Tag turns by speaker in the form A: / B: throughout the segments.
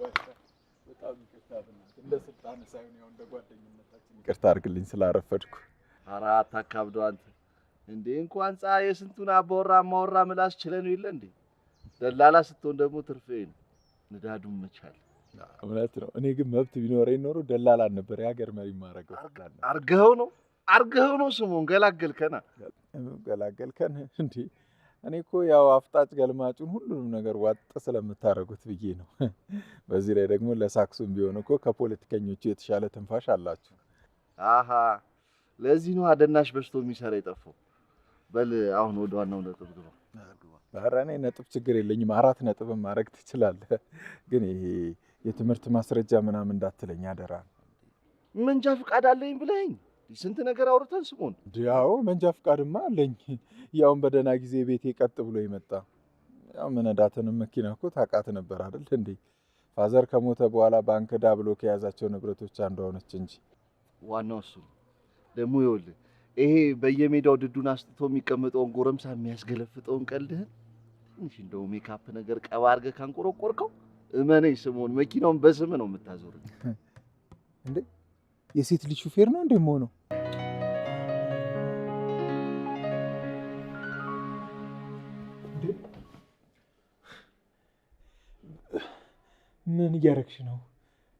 A: ባሻ በጣም ይቅርታ ብናት እንደ ስልጣን ሳይሆን ያው እንደ ጓደኝነታችን ይቅርታ አድርግልኝ ስላረፈድኩ።
B: ኧረ አታካብዶ አንተ እንዴ እንኳን ፀሐይ የስንቱን አባወራ ማወራ ምላስ ችለን ይለ እንዴ ደላላ ስትሆን ደግሞ ትርፌ ነው ንዳዱን መቻል።
A: እውነት ነው። እኔ ግን መብት ቢኖረኝ ኖሮ ደላላ ነበር የሀገር መሪ ማረገው።
B: አርገው ነው ስሙን ገላገልከና
A: ገላገልከን እንዴ? እኔ እኮ ያው አፍጣጭ ገልማጩን ሁሉንም ነገር ዋጥ ስለምታረጉት ብዬ ነው። በዚህ ላይ ደግሞ ለሳክሱም ቢሆን እኮ ከፖለቲከኞቹ የተሻለ ትንፋሽ አላችሁ።
B: አሃ ለዚህ ነው አደናሽ በስቶ የሚሰራ የጠፋው። በል አሁን ወደ ዋናው ነጥብ ግባ።
A: ኧረ እኔ ነጥብ ችግር የለኝም 4 ነጥብ ማድረግ ትችላለህ። ግን ይሄ የትምህርት ማስረጃ ምናምን እንዳትለኝ አደራ።
B: መንጃ ፍቃድ አለኝ ብለኝ ስንት ነገር አውርተን ስሞን።
A: ያው መንጃ ፍቃድማ አለኝ። ያውን በደና ጊዜ ቤቴ ቀጥ ብሎ ይመጣ። ያው መነዳትንም መኪና እኮ ታውቃት ነበር አይደል እንዴ? ፋዘር ከሞተ በኋላ ባንክ ዳ ብሎ ከያዛቸው ንብረቶች አንዷ ሆነች እንጂ።
B: ዋናው እሱ ደግሞ ይኸውልህ ይሄ በየሜዳው ድዱን አስጥቶ የሚቀመጠውን ጎረምሳ የሚያስገለፍጠውን ቀልድህን ትንሽ እንደው ሜካፕ ነገር ቀባ አድርገህ ካንቆረቆርከው እመነኝ ስሞን መኪናውን በስም ነው የምታዞርኝ።
A: እንዴ የሴት ልጅ ሹፌር ነው እንዴ የምሆነው? ምን እያረግሽ ነው?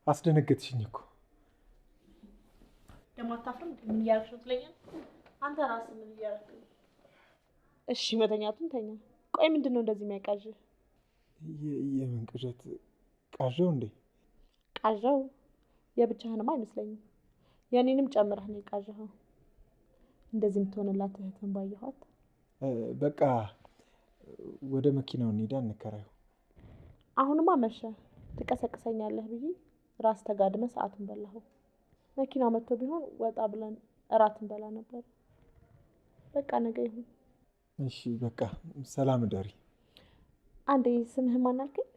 A: አስደነገጥሽኝ እኮ።
C: ደግሞ አታፍርም? ምን እያረግሽ ነው ትለኛለህ? አንተ ራስህ ምን እያረግሽ ነው? እሺ መተኛቱን ተኛ። ቆይ ምንድን ነው እንደዚህ የሚያቃዥህ?
A: የምን ቅዠት ቃዣው እንዴ?
C: ቃዣው የብቻህንማ አይመስለኝም። የኔንም ጨምረህ ነው የቃዣኸው። እንደዚህ የምትሆንላት እህትን ባየኋት።
A: በቃ ወደ መኪናው እንሂዳ እንከራየው።
C: አሁንማ መሸ። ትቀሰቅሰኛለህ ብዬ ራስ ተጋድመ ሰዓቱን በላኸው። መኪናው መጥቶ ቢሆን ወጣ ብለን እራት እንበላ ነበር። በቃ ነገ ይሁን።
A: እሺ በቃ ሰላም እደሪ።
C: አንዴ ስምህን ማን አልከኝ?